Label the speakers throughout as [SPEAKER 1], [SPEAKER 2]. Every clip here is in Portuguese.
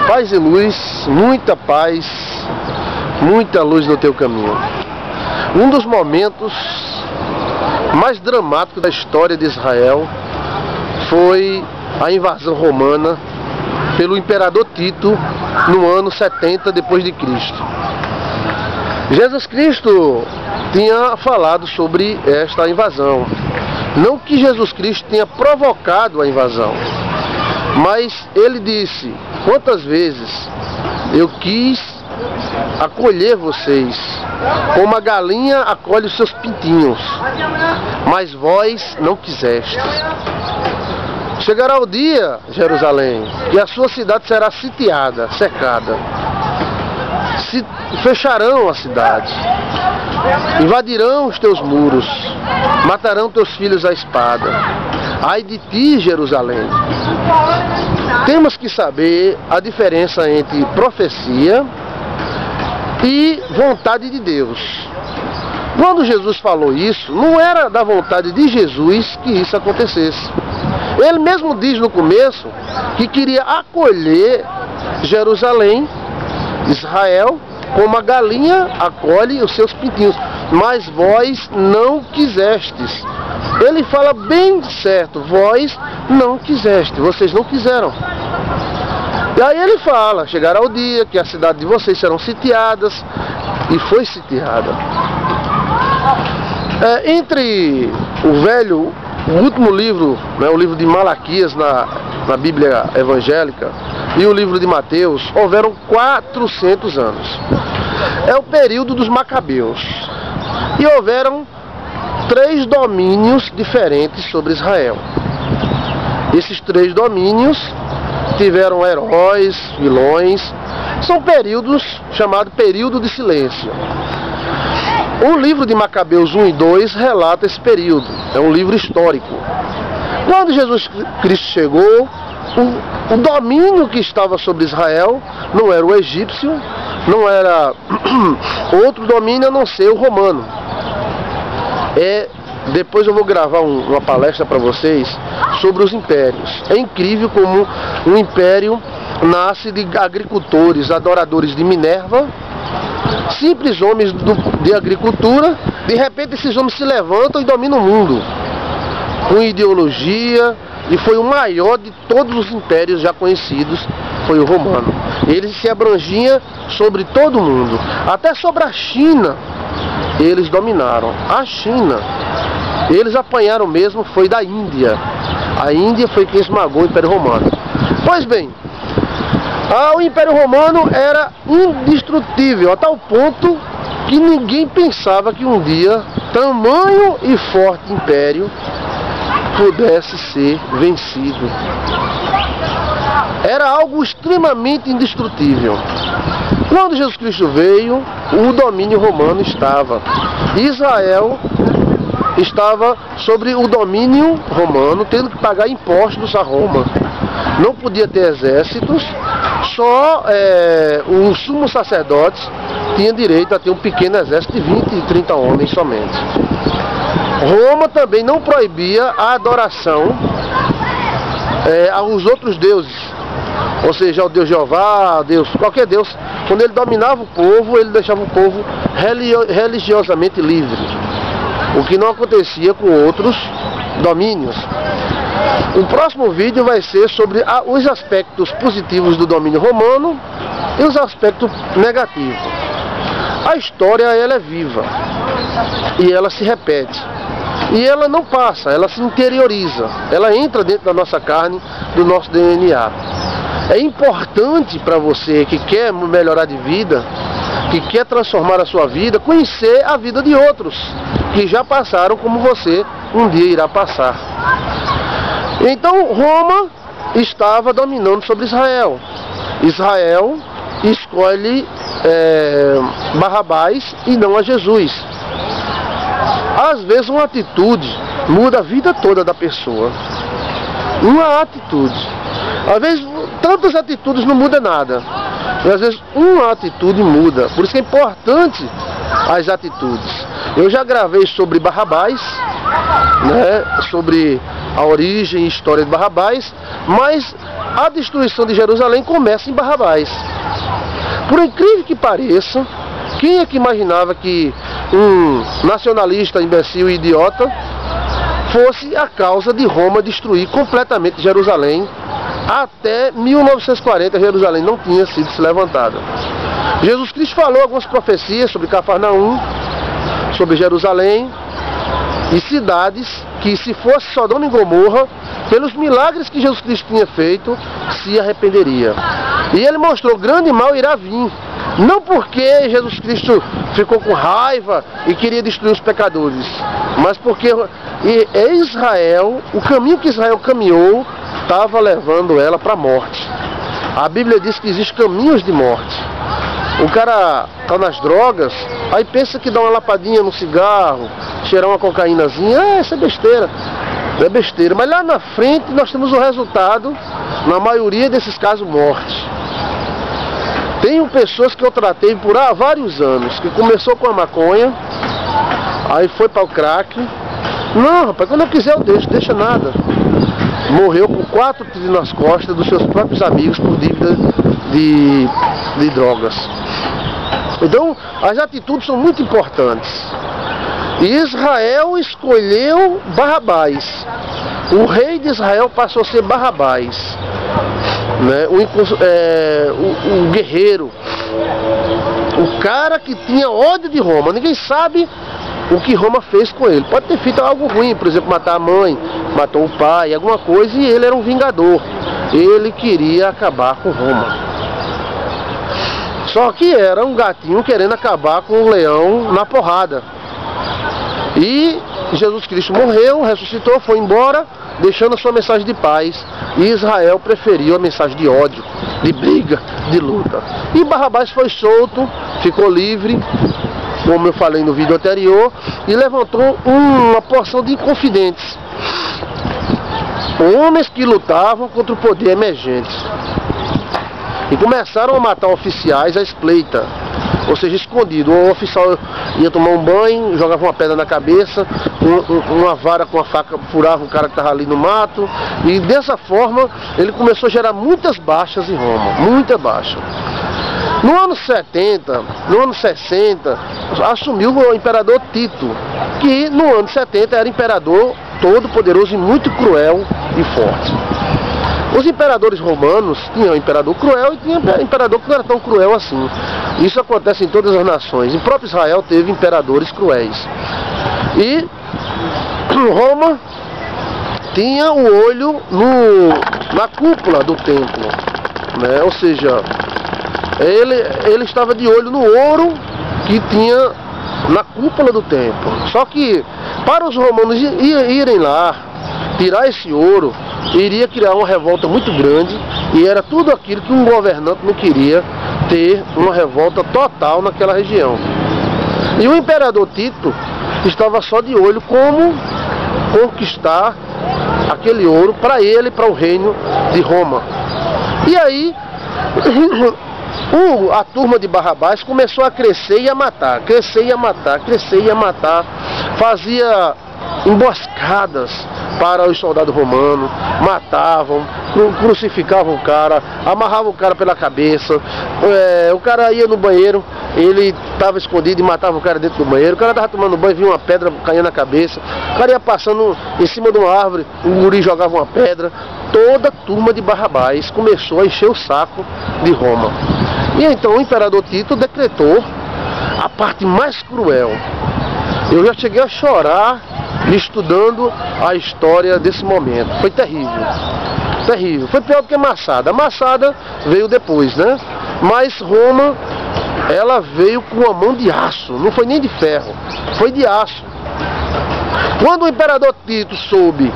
[SPEAKER 1] Paz e luz, muita paz, muita luz no teu caminho. Um dos momentos mais dramáticos da história de Israel foi a invasão romana pelo imperador Tito no ano 70 depois de Cristo. Jesus Cristo tinha falado sobre esta invasão. Não que Jesus Cristo tenha provocado a invasão, mas ele disse: quantas vezes eu quis acolher vocês, como a galinha acolhe os seus pintinhos, mas vós não quisestes. Chegará o dia, Jerusalém, que a sua cidade será sitiada, cercada. Se fecharão a cidade, invadirão os teus muros, matarão teus filhos à espada. Ai de ti, Jerusalém! Temos que saber a diferença entre profecia e vontade de Deus. Quando Jesus falou isso, não era da vontade de Jesus que isso acontecesse. Ele mesmo diz no começo que queria acolher Jerusalém, Israel, como a galinha acolhe os seus pintinhos, mas vós não quisestes. Ele fala bem certo: vós não quisestes, vocês não quiseram. E aí ele fala: chegará o dia que a cidade de vocês serão sitiadas, e foi sitiada. Entre o último livro, né, o livro de Malaquias na Bíblia evangélica, e o livro de Mateus, houveram 400 anos. É o período dos Macabeus. E houveram 3 domínios diferentes sobre Israel. Esses 3 domínios tiveram heróis, vilões. São períodos chamados período de silêncio. O livro de Macabeus 1 e 2 relata esse período. É um livro histórico. Quando Jesus Cristo chegou, o domínio que estava sobre Israel não era o egípcio, não era outro domínio a não ser o romano. Depois eu vou gravar uma palestra para vocês sobre os impérios. É incrível como um império nasce de agricultores, adoradores de Minerva, simples homens de agricultura. De repente esses homens se levantam e dominam o mundo com ideologia, e foi o maior de todos os impérios já conhecidos, foi o romano. Ele se abrangia sobre todo o mundo, até sobre a China eles dominaram. A China eles apanharam mesmo, foi da Índia. A Índia foi quem esmagou o Império Romano. Pois bem, o Império Romano era indestrutível, a tal ponto que ninguém pensava que um dia tamanho e forte império pudesse ser vencido. Era algo extremamente indestrutível. Quando Jesus Cristo veio, o domínio romano estava. Israel estava sobre o domínio romano, tendo que pagar impostos a Roma. Não podia ter exércitos, só os sumos sacerdotes tinham direito a ter um pequeno exército de 20 e 30 homens somente. Roma também não proibia a adoração aos outros deuses, ou seja, ao Deus Jeová, qualquer Deus. Quando ele dominava o povo, ele deixava o povo religiosamente livre, o que não acontecia com outros domínios. O próximo vídeo vai ser sobre os aspectos positivos do domínio romano e os aspectos negativos. A história ela é viva e ela se repete. E ela não passa, ela se interioriza, ela entra dentro da nossa carne, do nosso DNA. É importante para você que quer melhorar de vida, que quer transformar a sua vida, conhecer a vida de outros que já passaram como você um dia irá passar. Então Roma estava dominando sobre Israel. Israel escolhe Barrabás e não a Jesus. Às vezes uma atitude muda a vida toda da pessoa. Uma atitude. Às vezes tantas atitudes não mudam nada. E às vezes uma atitude muda. Por isso que é importante as atitudes. Eu já gravei sobre Barrabás, né, sobre a origem e história de Barrabás, mas a destruição de Jerusalém começa em Barrabás. Por incrível que pareça, quem é que imaginava que um nacionalista, imbecil e idiota fosse a causa de Roma destruir completamente Jerusalém? Até 1940 Jerusalém não tinha sido levantada. Jesus Cristo falou algumas profecias sobre Cafarnaum, sobre Jerusalém e cidades que, se fosse Sodoma e Gomorra, pelos milagres que Jesus Cristo tinha feito, se arrependeria. E ele mostrou: grande mal irá vir. Não porque Jesus Cristo ficou com raiva e queria destruir os pecadores, mas porque Israel, o caminho que Israel caminhou, estava levando ela para a morte. A Bíblia diz que existem caminhos de morte. O cara está nas drogas, aí pensa que dá uma lapadinha no cigarro, cheirar uma cocaínazinha, isso é besteira. É besteira, mas lá na frente nós temos o resultado, na maioria desses casos, morte. Tenho pessoas que eu tratei por vários anos, que começou com a maconha, aí foi para o crack. Não, rapaz, quando eu quiser eu deixo, deixa nada. Morreu com 4 tiros nas costas dos seus próprios amigos por dívida de drogas. Então, as atitudes são muito importantes. E Israel escolheu Barrabás. O rei de Israel passou a ser Barrabás, né? O guerreiro, o cara que tinha ódio de Roma. Ninguém sabe o que Roma fez com ele. Pode ter feito algo ruim, por exemplo, matar a mãe, matou o pai, alguma coisa, e ele era um vingador. Ele queria acabar com Roma. Só que era um gatinho querendo acabar com um leão na porrada. E Jesus Cristo morreu, ressuscitou, foi embora, deixando a sua mensagem de paz. E Israel preferiu a mensagem de ódio, de briga, de luta. E Barrabás foi solto, ficou livre, como eu falei no vídeo anterior, e levantou uma porção de inconfidentes. Homens que lutavam contra o poder emergente. E começaram a matar oficiais à espreita, ou seja, escondido. O oficial ia tomar um banho, jogava uma pedra na cabeça, uma vara com a faca furava o cara que estava ali no mato. E dessa forma ele começou a gerar muitas baixas em Roma, muita baixa. No ano 70, no ano 60, assumiu o imperador Tito, que no ano 70 era imperador todo poderoso e muito cruel e forte. Os imperadores romanos tinham um imperador cruel e tinha um imperador que não era tão cruel assim. Isso acontece em todas as nações. Em próprio Israel teve imperadores cruéis. E Roma tinha o olho na cúpula do templo, né? Ou seja, ele estava de olho no ouro que tinha na cúpula do templo. Só que para os romanos irem lá tirar esse ouro, iria criar uma revolta muito grande, e era tudo aquilo que um governante não queria, ter uma revolta total naquela região. E o imperador Tito estava só de olho como conquistar aquele ouro para ele e para o reino de Roma. E aí a turma de Barrabás começou a crescer e a matar, crescer e a matar, crescer e a matar. Fazia emboscadas para os soldados romanos, matavam, crucificavam o cara, amarravam o cara pela cabeça. O cara ia no banheiro, ele estava escondido e matava o cara dentro do banheiro. O cara estava tomando banho, vinha uma pedra caindo na cabeça. O cara ia passando em cima de uma árvore, um guri jogava uma pedra. Toda a turma de Barrabás começou a encher o saco de Roma. E então o imperador Tito decretou a parte mais cruel. Eu já cheguei a chorar estudando a história desse momento. Foi terrível, terrível. Foi pior do que Massada. A Massada veio depois, né? Mas Roma, ela veio com uma mão de aço. Não foi nem de ferro, foi de aço. Quando o imperador Tito soube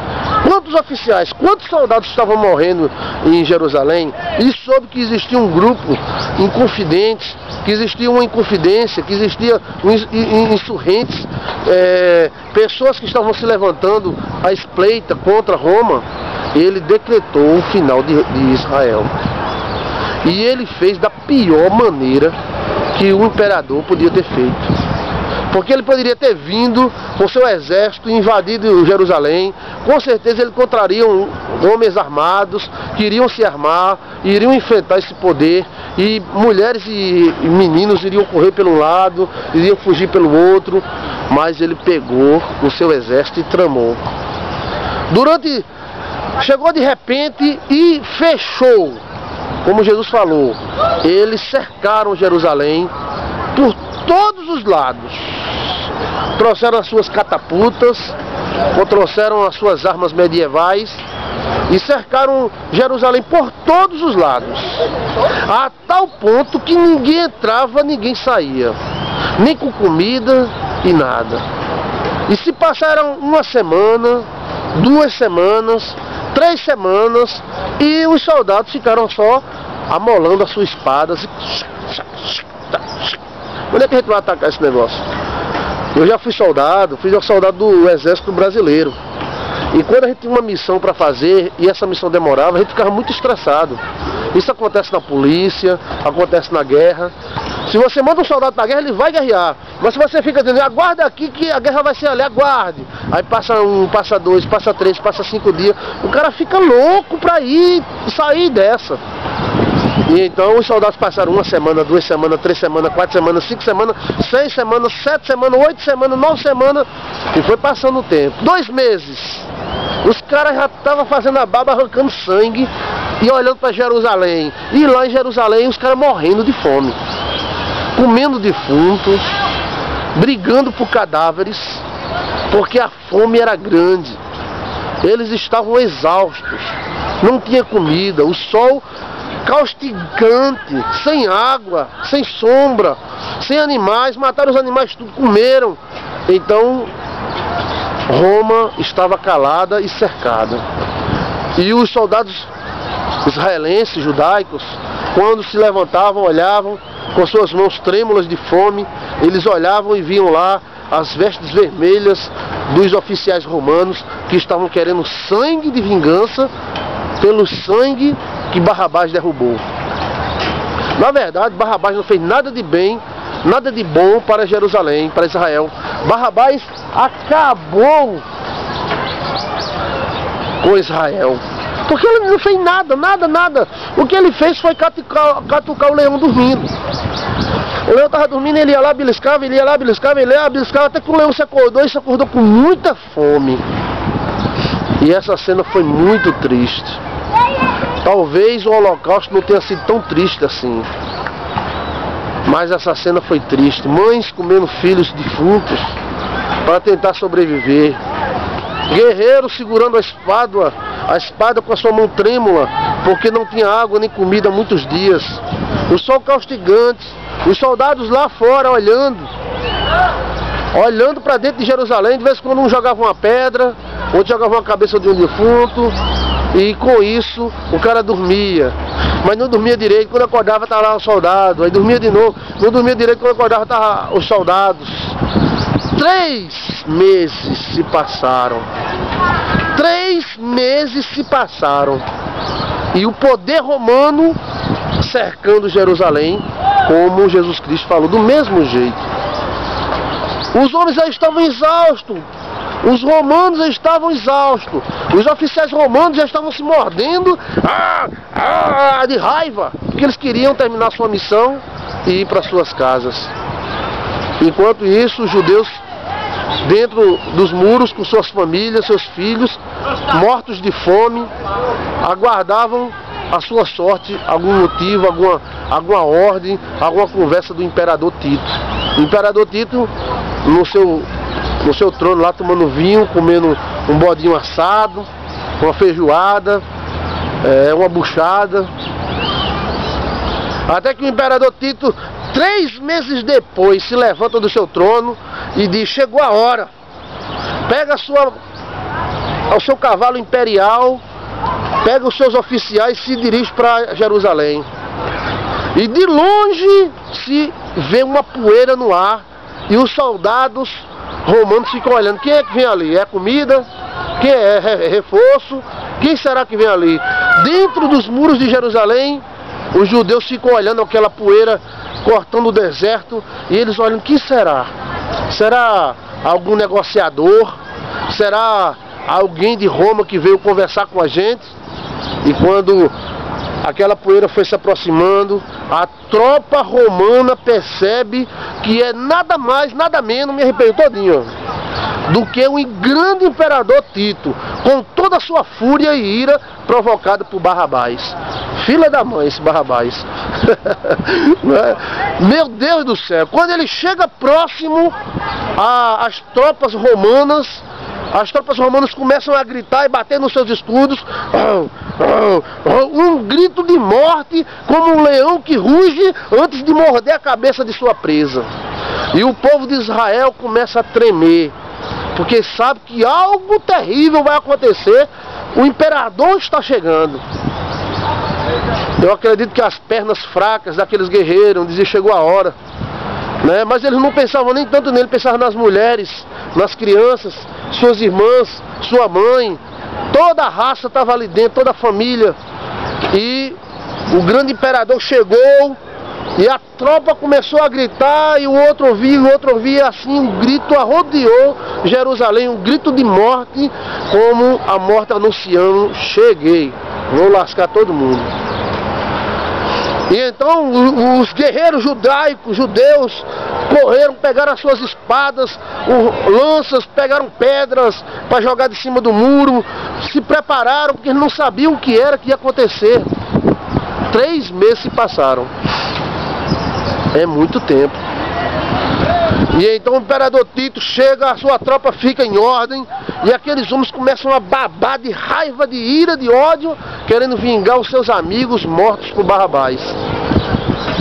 [SPEAKER 1] quantos oficiais, quantos soldados estavam morrendo em Jerusalém, e soube que existia um grupo inconfidente, que existia uma inconfidência, que existia insurrentes, pessoas que estavam se levantando à espreita contra Roma, ele decretou o final de Israel. E ele fez da pior maneira que o imperador podia ter feito. porque ele poderia ter vindo com seu exército, invadido Jerusalém. Com certeza ele encontraria homens armados, que iriam se armar, iriam enfrentar esse poder, e mulheres e meninos iriam correr pelo lado, iriam fugir pelo outro, mas ele pegou o seu exército e tramou. Chegou de repente e fechou, como Jesus falou. Eles cercaram Jerusalém por todos os lados. Trouxeram as suas catapultas, trouxeram as suas armas medievais e cercaram Jerusalém por todos os lados, a tal ponto que ninguém entrava, ninguém saía, nem com comida e nada. E se passaram uma semana, 2 semanas, 3 semanas, e os soldados ficaram só amolando as suas espadas. Onde é que a gente vai atacar esse negócio? Eu já fui soldado, fui soldado do Exército Brasileiro. E quando a gente tinha uma missão para fazer, e essa missão demorava, a gente ficava muito estressado. Isso acontece na polícia, acontece na guerra. Se você manda um soldado para a guerra, ele vai guerrear. Mas se você fica dizendo, aguarda aqui que a guerra vai ser ali, aguarde. Aí passa 1, passa 2, passa 3, passa 5 dias. O cara fica louco para ir sair dessa. E então os soldados passaram 1 semana, 2 semanas, 3 semanas, 4 semanas, 5 semanas, 6 semanas, 7 semanas, 8 semanas, 9 semanas. E foi passando o tempo. 2 meses. Os caras já estavam fazendo a baba, arrancando sangue e olhando para Jerusalém. E lá em Jerusalém os caras morrendo de fome, comendo defuntos, brigando por cadáveres, porque a fome era grande. Eles estavam exaustos, não tinha comida, o sol causticante, sem água, sem sombra, sem animais, mataram os animais tudo, comeram. Então Roma estava calada e cercada. E os soldados israelenses, judaicos, quando se levantavam, olhavam com suas mãos trêmulas de fome, eles olhavam e viam lá as vestes vermelhas dos oficiais romanos, que estavam querendo sangue de vingança pelo sangue que Barrabás derrubou. Na verdade, Barrabás não fez nada de bem, nada de bom para Jerusalém, para Israel. Barrabás acabou com Israel, porque ele não fez nada, nada. O que ele fez foi catucar o leão dormindo. O leão estava dormindo, ele ia lá, beliscava, ele ia lá, beliscava, ele ia lá, beliscava, até que o leão se acordou, e se acordou com muita fome. E essa cena foi muito triste. Talvez o Holocausto não tenha sido tão triste assim, mas essa cena foi triste. Mães comendo filhos defuntos para tentar sobreviver. Guerreiros segurando a espada com a sua mão trêmula, porque não tinha água nem comida há muitos dias. O sol caustigante, os soldados lá fora olhando para dentro de Jerusalém. De vez em quando um jogava uma pedra, outro jogava uma cabeça de um defunto, e com isso o cara dormia, mas não dormia direito. Quando acordava estava lá o soldado, aí dormia de novo, não dormia direito. Quando acordava estavam os soldados. 3 meses se passaram. 3 meses se passaram. E o poder romano cercando Jerusalém, como Jesus Cristo falou, do mesmo jeito. Os homens já estavam exaustos. Os romanos já estavam exaustos. Os oficiais romanos já estavam se mordendo de raiva, porque eles queriam terminar sua missão e ir para suas casas. Enquanto isso, os judeus dentro dos muros, com suas famílias, seus filhos, mortos de fome, aguardavam a sua sorte, algum motivo, alguma ordem, alguma conversa do imperador Tito. O imperador Tito, no seu trono lá, tomando vinho, comendo um bodinho assado, uma feijoada, uma buchada. Até que o imperador Tito, 3 meses depois, se levanta do seu trono e diz: chegou a hora. Pega o seu cavalo imperial, pega os seus oficiais e se dirige para Jerusalém. E de longe se vê uma poeira no ar, e os soldados romanos ficam olhando. Quem é que vem ali? É comida? Quem é reforço? Quem será que vem ali? Dentro dos muros de Jerusalém, os judeus ficam olhando aquela poeira cortando o deserto, e eles olham: quem será? Será algum negociador? Será alguém de Roma que veio conversar com a gente? E quando aquela poeira foi se aproximando, a tropa romana percebe que é nada mais, nada menos, me arrepio todinho, do que o grande imperador Tito, com toda a sua fúria e ira provocada por Barrabás. Filha da mãe esse Barrabás. Meu Deus do céu, quando ele chega próximo às tropas romanas, as tropas romanas começam a gritar e bater nos seus escudos. Um grito de morte, como um leão que ruge antes de morder a cabeça de sua presa. E o povo de Israel começa a tremer, porque sabe que algo terrível vai acontecer. O imperador está chegando. Eu acredito que as pernas fracas daqueles guerreiros diziam: chegou a hora, né? Mas eles não pensavam nem tanto nele, pensavam nas mulheres, nas crianças, suas irmãs, sua mãe. Toda a raça estava ali dentro, toda a família. E o grande imperador chegou, e a tropa começou a gritar, e o outro ouvia, assim um grito arrodeou Jerusalém, um grito de morte, como a morte anunciando: cheguei, vou lascar todo mundo. E então os guerreiros judeus, correram, pegaram as suas espadas, lanças, pegaram pedras para jogar de cima do muro, se prepararam, porque eles não sabiam o que era que ia acontecer. 3 meses se passaram. É muito tempo. E então o imperador Tito chega, a sua tropa fica em ordem, e aqueles homens começam a babar de raiva, de ira, de ódio, querendo vingar os seus amigos mortos por Barrabás.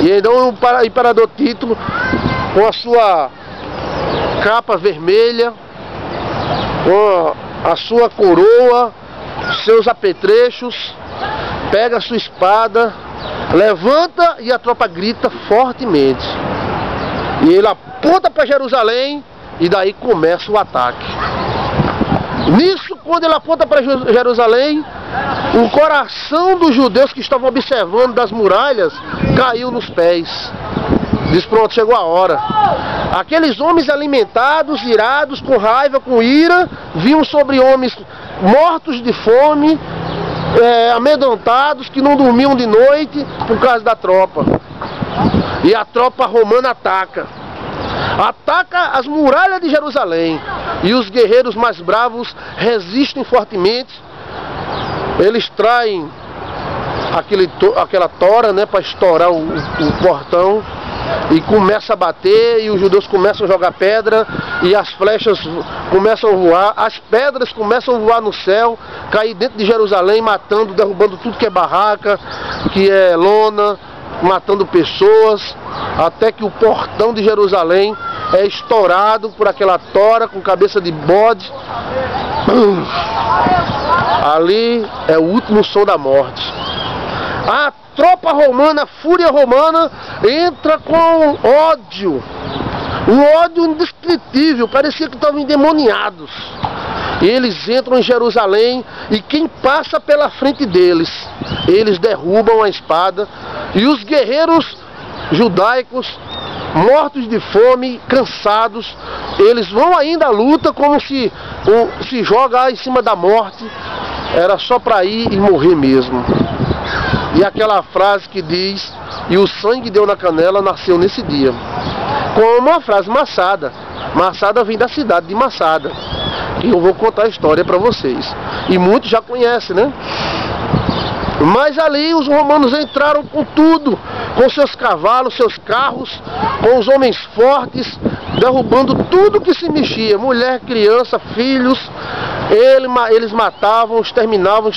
[SPEAKER 1] E então o imperador Tito, com a sua capa vermelha, com a sua coroa, seus apetrechos, pega a sua espada, levanta, e a tropa grita fortemente. E ele aponta para Jerusalém, e daí começa o ataque. Nisso, quando ele aponta para Jerusalém, o coração dos judeus que estavam observando das muralhas caiu nos pés. Diz: pronto, chegou a hora. Aqueles homens alimentados, irados, com raiva, com ira, vinham sobre homens mortos de fome, amedrontados, que não dormiam de noite por causa da tropa. E a tropa romana ataca as muralhas de Jerusalém, e os guerreiros mais bravos resistem fortemente. Eles traem aquela tora, né, para estourar o portão, e começa a bater, e os judeus começam a jogar pedra, e as flechas começam a voar, as pedras começam a voar no céu, cair dentro de Jerusalém, matando, derrubando tudo que é barraca, que é lona, matando pessoas, até que o portão de Jerusalém é estourado por aquela tora com cabeça de bode. Ali é o último som da morte. A tropa romana, a fúria romana, entra com ódio, um ódio indescritível, parecia que estavam endemoniados. E eles entram em Jerusalém, e quem passa pela frente deles, eles derrubam a espada, e os guerreiros judaicos, mortos de fome, cansados, eles vão ainda à luta, como se joga em cima da morte, era só para ir e morrer mesmo. E aquela frase que diz: e o sangue deu na canela, nasceu nesse dia. Como uma frase Massada. Massada vem da cidade de Massada. E eu vou contar a história para vocês. E muitos já conhecem, né? Mas ali os romanos entraram com tudo, com seus cavalos, seus carros, com os homens fortes, derrubando tudo que se mexia, mulher, criança, filhos. Eles matavam, exterminavam,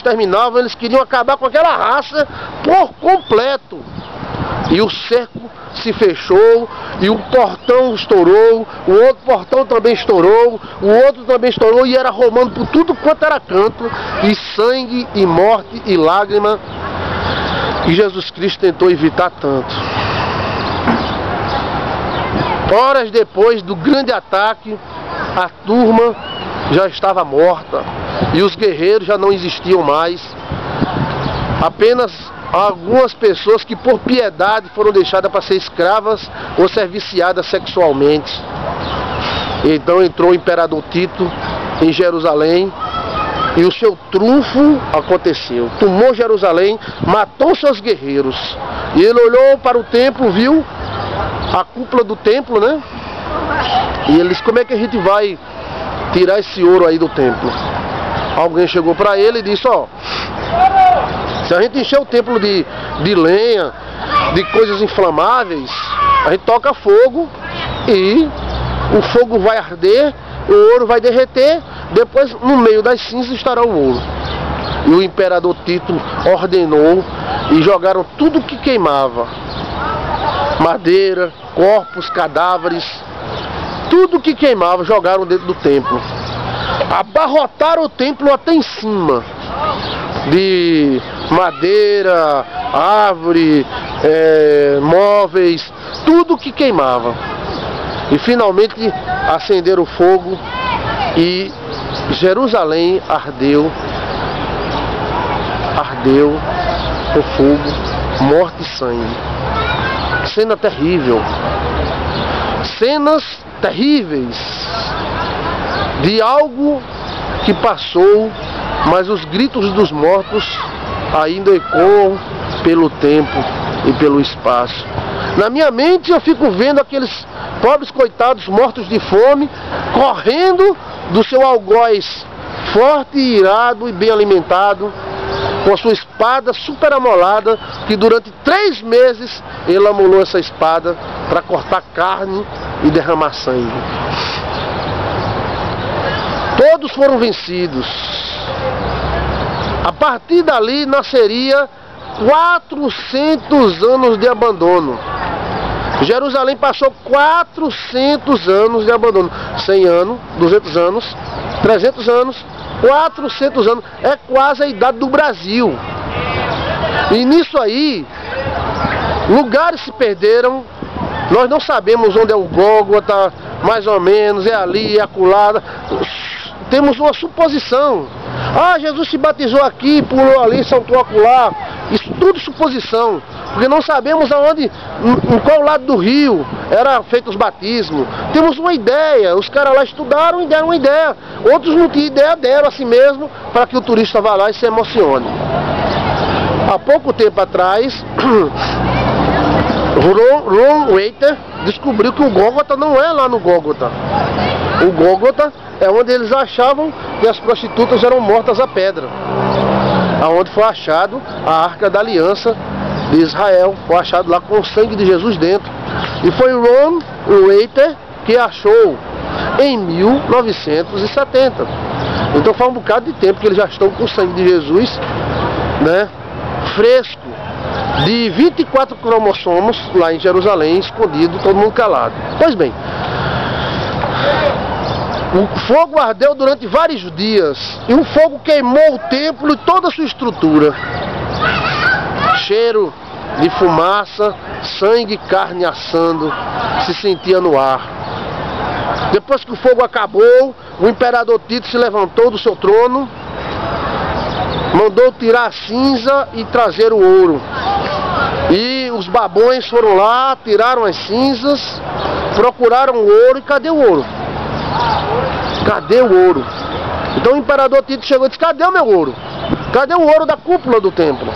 [SPEAKER 1] eles queriam acabar com aquela raça por completo. E o cerco se fechou, e um portão estourou, o outro portão também estourou, o outro também estourou, e era romano por tudo quanto era canto, e sangue, e morte, e lágrima. E Jesus Cristo tentou evitar tanto. Horas depois do grande ataque, a turma já estava morta, e os guerreiros já não existiam mais. Apenas algumas pessoas que por piedade foram deixadas para ser escravas ou ser viciadas sexualmente. Então entrou o imperador Tito em Jerusalém e o seu trunfo aconteceu. Tomou Jerusalém, matou seus guerreiros. E ele olhou para o templo, viu a cúpula do templo, né? E ele disse: como é que a gente vai tirar esse ouro aí do templo? Alguém chegou para ele e disse: ó, se a gente encher o templo de lenha, de coisas inflamáveis, a gente toca fogo e o fogo vai arder, o ouro vai derreter, depois no meio das cinzas estará o ouro. E o imperador Tito ordenou e jogaram tudo que queimava, madeira, corpos, cadáveres, tudo que queimava jogaram dentro do templo. Abarrotaram o templo até em cima de madeira, árvore, móveis, tudo que queimava. E finalmente acenderam o fogo e Jerusalém ardeu com fogo, morte e sangue. Cena terrível. Cenas terríveis de algo que passou, mas os gritos dos mortos ainda ecoam pelo tempo e pelo espaço. Na minha mente eu fico vendo aqueles pobres coitados mortos de fome, correndo do seu algoz forte, irado e bem alimentado, com a sua espada super amolada, que durante 3 meses ele amolou essa espada para cortar carne e derramar sangue. Todos foram vencidos. A partir dali nasceria 400 anos de abandono. Jerusalém passou 400 anos de abandono. 100 anos, 200 anos, 300 anos, 400 anos. É quase a idade do Brasil. E nisso aí, lugares se perderam. Nós não sabemos onde é o Gólgota, mais ou menos, é ali, é acolá. Temos uma suposição. Ah, Jesus se batizou aqui, pulou ali, saltou acolá. Isso tudo suposição. Porque não sabemos aonde, em qual lado do rio era feito os batismos. Temos uma ideia, os caras lá estudaram e deram uma ideia. Outros não tinham ideia, deram assim mesmo, para que o turista vá lá e se emocione. Há pouco tempo atrás, Ron Waiter descobriu que o Gólgota não é lá no Gólgota. O Gólgota é onde eles achavam que as prostitutas eram mortas à pedra. Aonde foi achado a Arca da Aliança de Israel, foi achado lá com o sangue de Jesus dentro. E foi Ron Waiter que achou em 1970. Então faz um bocado de tempo que eles já estão com o sangue de Jesus, né, fresco, de 24 cromossomos lá em Jerusalém, escondido, todo mundo calado. Pois bem, o fogo ardeu durante vários dias, e o fogo queimou o templo e toda a sua estrutura. Cheiro de fumaça, sangue e carne assando se sentia no ar. Depois que o fogo acabou, o imperador Tito se levantou do seu trono, mandou tirar a cinza e trazer o ouro. E os babões foram lá, tiraram as cinzas, procuraram o ouro. E cadê o ouro? Cadê o ouro? Então o imperador Tito chegou e disse: cadê o meu ouro? Cadê o ouro da cúpula do templo?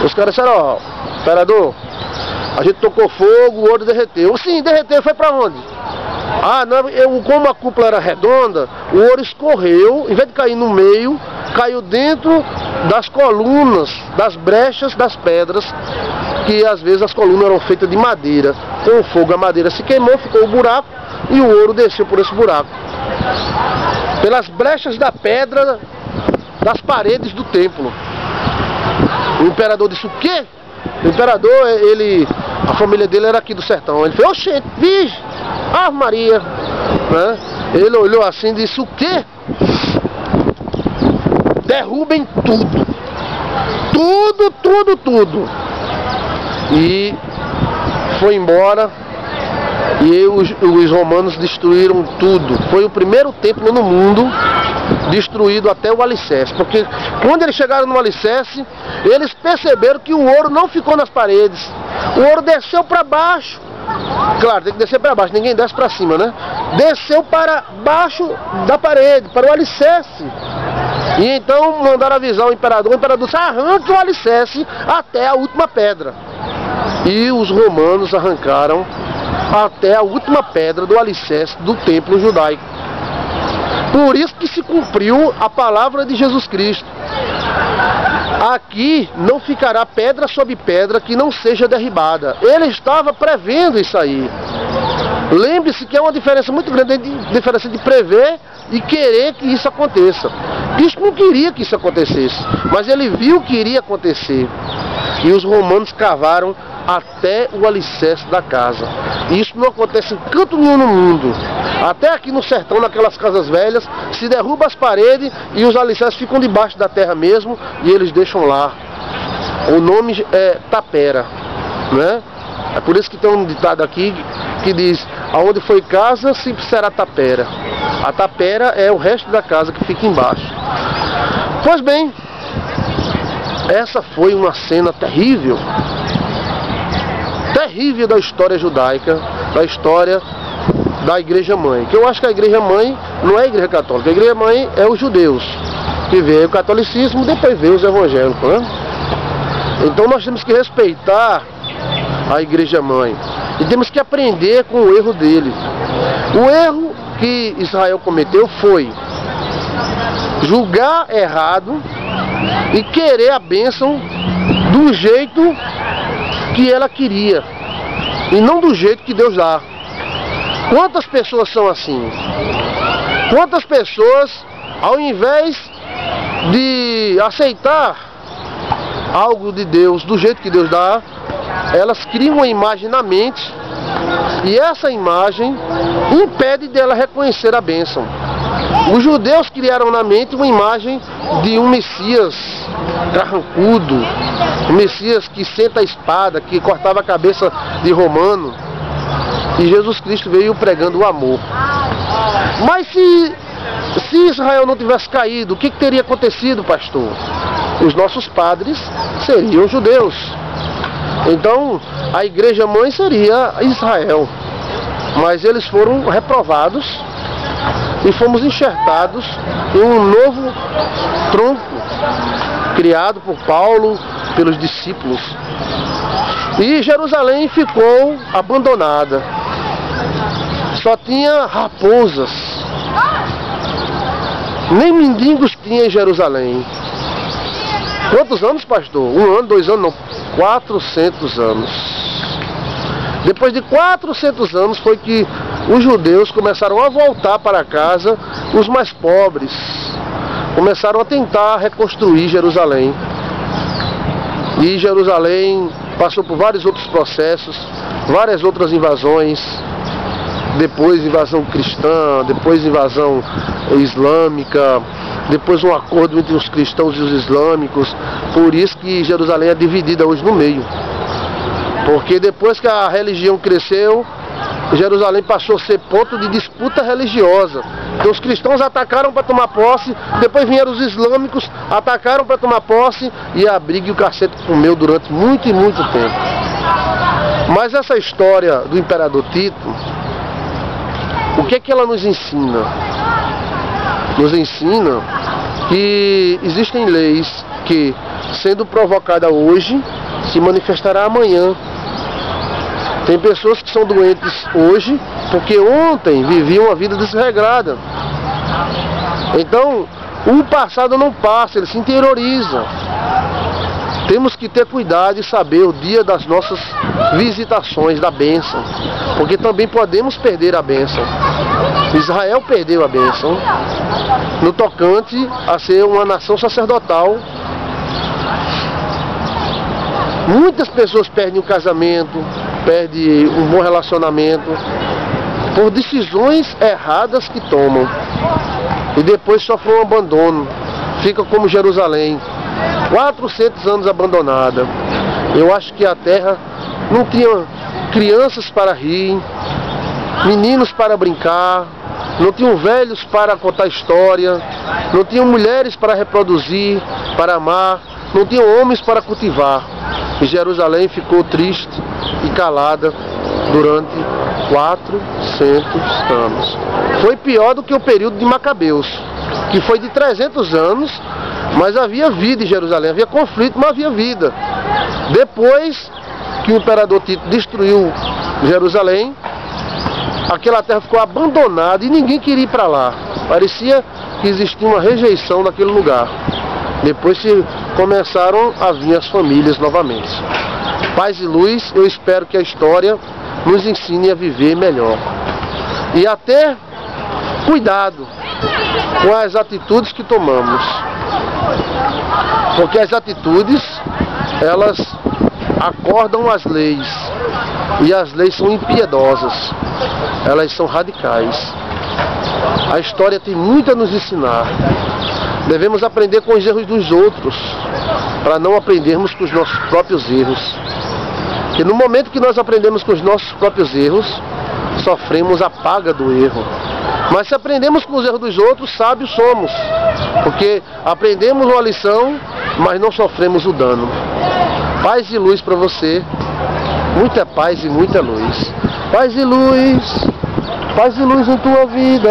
[SPEAKER 1] Os caras disseram: ó, imperador, a gente tocou fogo, o ouro derreteu. Sim, derreteu, foi pra onde? Ah, não, como a cúpula era redonda, o ouro escorreu, em vez de cair no meio, caiu dentro das colunas, das brechas das pedras, que às vezes as colunas eram feitas de madeira. Com o fogo a madeira se queimou, ficou o buraco e o ouro desceu por esse buraco. Pelas brechas da pedra das paredes do templo. O imperador disse: o quê? O imperador, a família dele era aqui do sertão. Ele falou: oxente, vixe, Ave Maria, né? Ele olhou assim e disse: o quê? Derrubem tudo. Tudo. E foi embora. E os romanos destruíram tudo. Foi o primeiro templo no mundo destruído até o alicerce. Porque quando eles chegaram no alicerce, eles perceberam que o ouro não ficou nas paredes. O ouro desceu para baixo Claro, tem que descer para baixo, ninguém desce para cima, né? Desceu para baixo da parede, para o alicerce. E então mandaram avisar o imperador disse: arranque o alicerce até a última pedra. E os romanos arrancaram até a última pedra do alicerce do templo judaico. Por isso que se cumpriu a palavra de Jesus Cristo: aqui não ficará pedra sobre pedra que não seja derribada. Ele estava prevendo isso aí. Lembre-se que é uma diferença muito grande, diferença de prever e querer que isso aconteça. Cristo não queria que isso acontecesse, mas ele viu que iria acontecer. E os romanos cavaram até o alicerce da casa. E isso não acontece em canto nenhum no mundo. Até aqui no sertão, naquelas casas velhas, se derruba as paredes e os alicerces ficam debaixo da terra mesmo, e eles deixam lá. O nome é tapera, né? É por isso que tem um ditado aqui que diz: aonde foi casa, sempre será tapera. A tapera é o resto da casa que fica embaixo. Pois bem, essa foi uma cena terrível. Terrível da história judaica, da história da igreja mãe. Que eu acho que a igreja mãe não é a igreja católica. A igreja mãe é os judeus, que veio o catolicismo, depois veio os evangélicos, né? Então nós temos que respeitar a igreja mãe e temos que aprender com o erro dele. O erro que Israel cometeu foi julgar errado e querer a bênção do jeito que ela queria e não do jeito que Deus dá. Quantas pessoas são assim? Quantas pessoas, ao invés de aceitar algo de Deus do jeito que Deus dá, elas criam uma imagem na mente, e essa imagem impede dela reconhecer a bênção. Os judeus criaram na mente uma imagem de um Messias carrancudo, um Messias que senta a espada, que cortava a cabeça de romano, e Jesus Cristo veio pregando o amor. Mas se Israel não tivesse caído, o que teria acontecido, pastor? Os nossos padres seriam judeus. Então, a igreja mãe seria Israel. Mas eles foram reprovados e fomos enxertados em um novo tronco criado por Paulo, pelos discípulos. E Jerusalém ficou abandonada. Só tinha raposas. Nem mendigos tinha em Jerusalém. Quantos anos, pastor? 1 ano, 2 anos, não. 400 anos. Depois de 400 anos foi que os judeus começaram a voltar para casa, os mais pobres. Começaram a tentar reconstruir Jerusalém. E Jerusalém passou por vários outros processos, várias outras invasões. Depois invasão cristã, depois invasão islâmica, depois um acordo entre os cristãos e os islâmicos. Por isso que Jerusalém é dividida hoje no meio. Porque depois que a religião cresceu, Jerusalém passou a ser ponto de disputa religiosa. Então os cristãos atacaram para tomar posse, depois vieram os islâmicos, atacaram para tomar posse, e a briga e o cacete comeu durante muito e muito tempo. Mas essa história do imperador Tito, o que é que ela nos ensina? Nos ensina que existem leis que, sendo provocada hoje, se manifestará amanhã. Tem pessoas que são doentes hoje porque ontem viviam uma vida desregrada. Então, o passado não passa, ele se interioriza. Temos que ter cuidado e saber o dia das nossas visitações, da bênção, porque também podemos perder a bênção. Israel perdeu a bênção no tocante a ser uma nação sacerdotal. Muitas pessoas perdem o casamento, perdem um bom relacionamento por decisões erradas que tomam, e depois sofrem um abandono, fica como Jerusalém, 400 anos abandonada. Eu acho que a terra não tinha crianças para rir, meninos para brincar, não tinham velhos para contar história, não tinham mulheres para reproduzir, para amar, não tinham homens para cultivar. E Jerusalém ficou triste e calada durante 400 anos. Foi pior do que o período de Macabeus, que foi de 300 anos, mas havia vida em Jerusalém, havia conflito, mas havia vida. Depois que o imperador Tito destruiu Jerusalém, aquela terra ficou abandonada e ninguém queria ir para lá. Parecia que existia uma rejeição naquele lugar. Depois que começaram a vir as famílias novamente. Paz e luz, eu espero que a história nos ensine a viver melhor. E até cuidado com as atitudes que tomamos. Porque as atitudes, elas acordam as leis. E as leis são impiedosas. Elas são radicais. A história tem muito a nos ensinar. Devemos aprender com os erros dos outros, para não aprendermos com os nossos próprios erros. Porque no momento que nós aprendemos com os nossos próprios erros, sofremos a paga do erro. Mas se aprendemos com os erros dos outros, sábios somos. Porque aprendemos uma lição, mas não sofremos o dano. Paz e luz para você. Muita paz e muita luz. Paz e luz na tua vida.